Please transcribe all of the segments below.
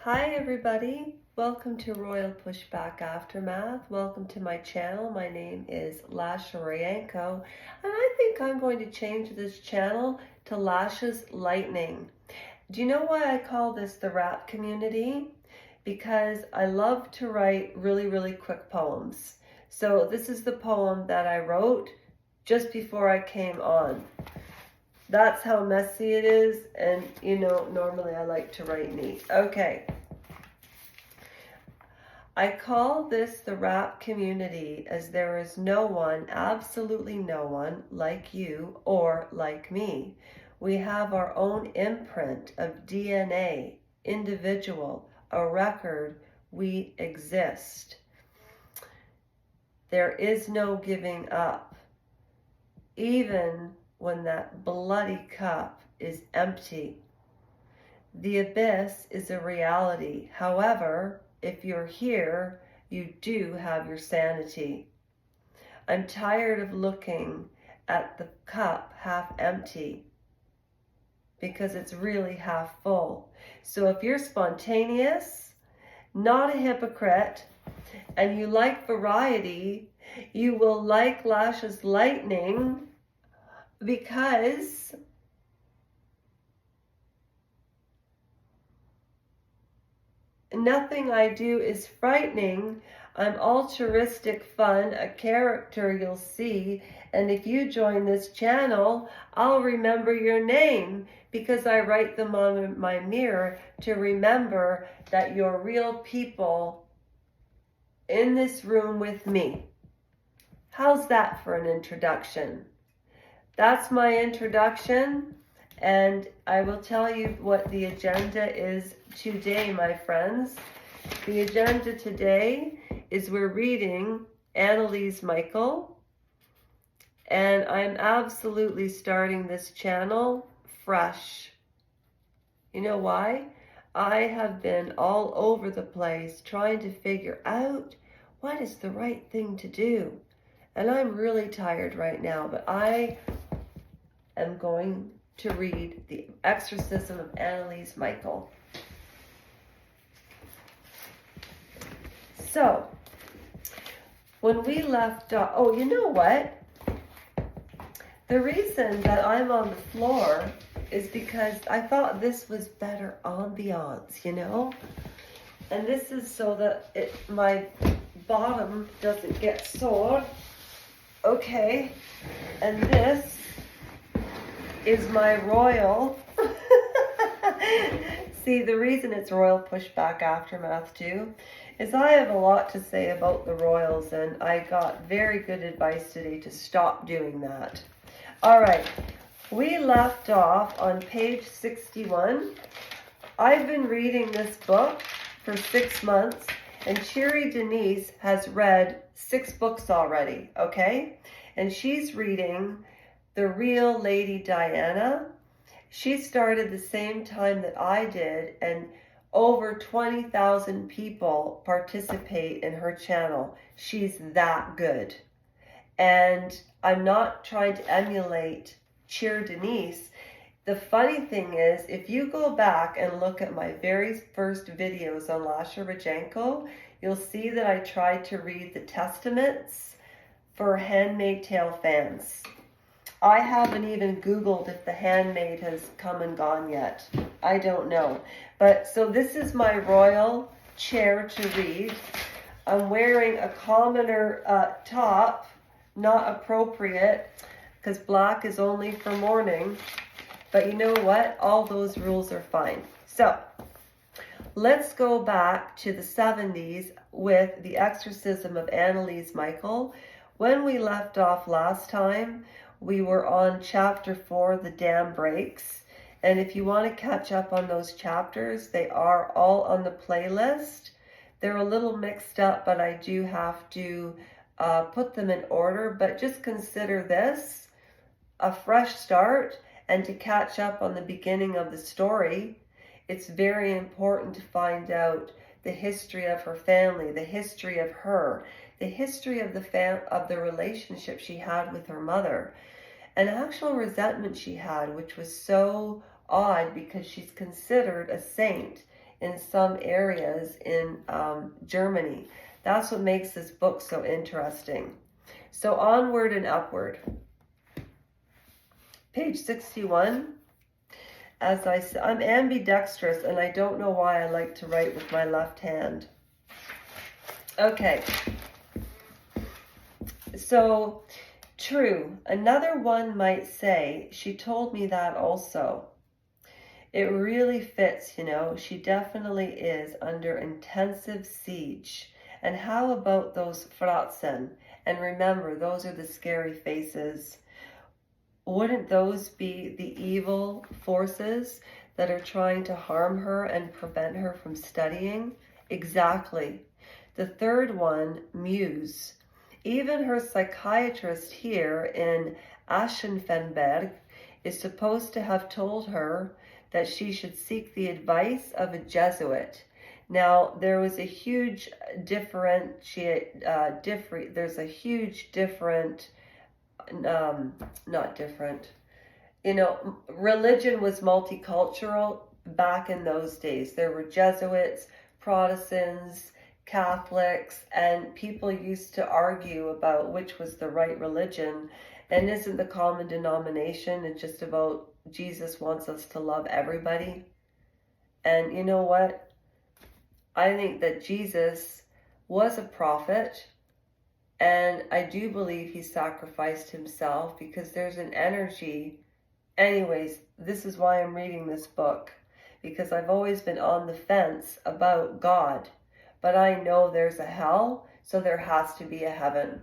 Hi everybody, welcome to Royal Pushback Aftermath. Welcome to my channel. My name is Lasha Rayanko, and I think I'm going to change this channel to Lasha's Lightning. Do you know why I call this the rap community? Because I love to write really quick poems. So this is the poem that I wrote just before I came on. That's how messy it is, and normally I like to write neat. Okay. I call this the rap community as there is no one, absolutely no one, like you or like me. We have our own imprint of DNA, individual, a record, we exist. There is no giving up, even when that bloody cup is empty. The abyss is a reality. However, if you're here, you do have your sanity. I'm tired of looking at the cup half empty because it's really half full. So if you're spontaneous, not a hypocrite, and you like variety, you will like Lasha's Lightning because nothing I do is frightening. I'm altruistic fun, a character you'll see. And if you join this channel, I'll remember your name because I write them on my mirror to remember that you're real people in this room with me. How's that for an introduction? That's my introduction. And I will tell you what the agenda is today, my friends. The agenda today is we're reading Annelise Micheal. And I'm absolutely starting this channel fresh. You know why? I have been all over the place trying to figure out what is the right thing to do. And I'm really tired right now, but I am going to read The Exorcism of Annelise Micheal. So, when we left off, oh, you know what? The reason that I'm on the floor is because I thought this was better ambiance, And this is so that my bottom doesn't get sore. Okay, and this is my royal. See, the reason it's Royal Pushback Aftermath too is I have a lot to say about the royals, and I got very good advice today to stop doing that. All right, we left off on page 61. I've been reading this book for 6 months, and Cheery Denise has read 6 books already, okay? And she's reading The Real Lady Diana. She started the same time that I did, and over 20,000 people participate in her channel. She's that good. And I'm not trying to emulate Cheer Denise. The funny thing is, if you go back and look at my very first videos on Lasha Rayanko, you'll see that I tried to read the testaments for Handmaid's Tale fans. I haven't even Googled if the Handmaid has come and gone yet. I don't know. But so this is my royal chair to read. I'm wearing a commoner top, not appropriate, because black is only for morning. But you know what? All those rules are fine. So let's go back to the 70s with The Exorcism of Annelise Micheal. When we left off last time, we were on chapter 4, The Dam Breaks. And if you want to catch up on those chapters, they are all on the playlist. They're a little mixed up, but I do have to put them in order. But just consider this a fresh start, and to catch up on the beginning of the story. It's very important to find out the history of her family, the history of her, the history of the relationship she had with her mother, an actual resentment she had, which was so odd because she's considered a saint in some areas in Germany. That's what makes this book so interesting. So onward and upward. Page 61. As I said, I'm ambidextrous, and I don't know why I like to write with my left hand. Okay. So, true. Another one might say, she told me that also. It really fits, you know. She definitely is under intensive siege. And how about those Fratzen? And remember, those are the scary faces. Wouldn't those be the evil forces that are trying to harm her and prevent her from studying? Exactly. The third one, Muse. Even her psychiatrist here in Aschenfenberg is supposed to have told her that she should seek the advice of a Jesuit. Now, there was a huge there's a huge different, not different, you know, religion was multicultural back in those days. There were Jesuits, Protestants, Catholics, and people used to argue about which was the right religion. And isn't the common denomination, it's just about Jesus wants us to love everybody? And you know what? I think that Jesus was a prophet, and I do believe he sacrificed himself because there's an energy. Anyways, this is why I'm reading this book, because I've always been on the fence about God, but I know there's a hell, so there has to be a heaven.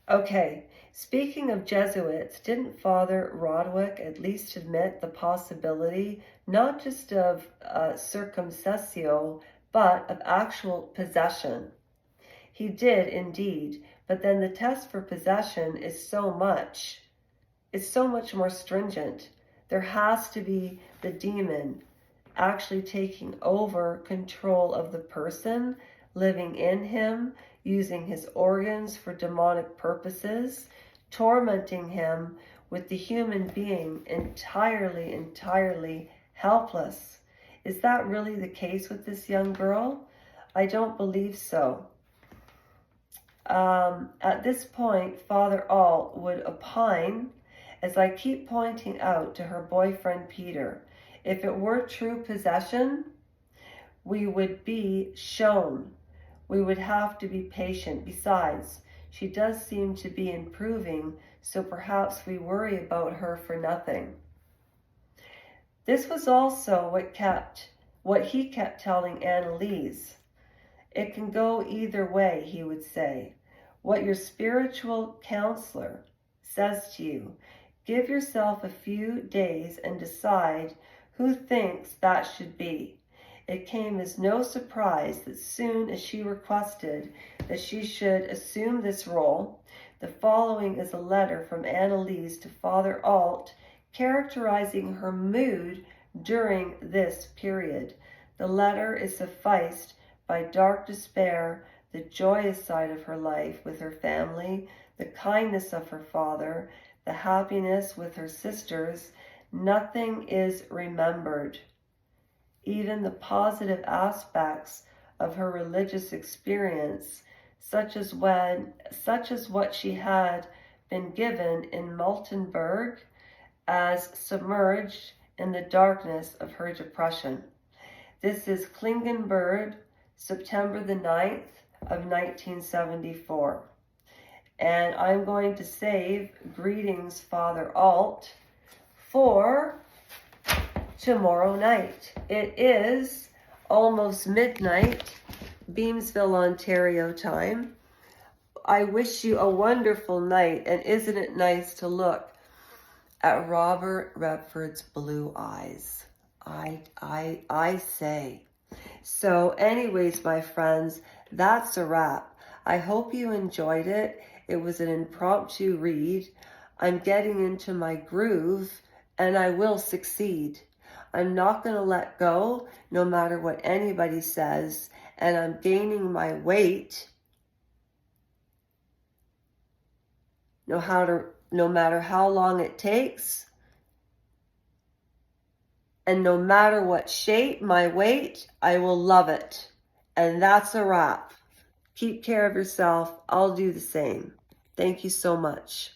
Okay, speaking of Jesuits, didn't Father Roderick at least admit the possibility not just of circumcisio, but of actual possession? He did indeed, but then the test for possession is so much more stringent. There has to be the demon actually taking over control of the person, living in him, using his organs for demonic purposes, tormenting him with the human being entirely helpless. Is that really the case with this young girl? I don't believe so. At this point, Father Alt would opine, as I keep pointing out to her boyfriend Peter, if it were true possession, we would be shown. We would have to be patient. Besides, she does seem to be improving, so perhaps we worry about her for nothing. This was also what he kept telling Annelise. It can go either way, he would say. What your spiritual counselor says to you, give yourself a few days and decide who thinks that should be. It came as no surprise that soon as she requested that she should assume this role, the following is a letter from Annelise to Father Alt characterizing her mood during this period. The letter is sufficed by dark despair, the joyous side of her life with her family, the kindness of her father, the happiness with her sisters. Nothing is remembered. Even the positive aspects of her religious experience, such as what she had been given in Maltenberg, as submerged in the darkness of her depression. This is Klingenberg, September the 9th of 1974. And I'm going to save Greetings, Father Alt, for tomorrow night. It is almost midnight, Beamsville, Ontario time. I wish you a wonderful night, and isn't it nice to look at Robert Redford's blue eyes? I say. So anyways, my friends, that's a wrap. I hope you enjoyed it. It was an impromptu read. I'm getting into my groove, and I will succeed. I'm not going to let go no matter what anybody says, and I'm gaining my weight no matter how long it takes. And no matter what shape, my weight, I will love it. And that's a wrap. Keep care of yourself. I'll do the same. Thank you so much.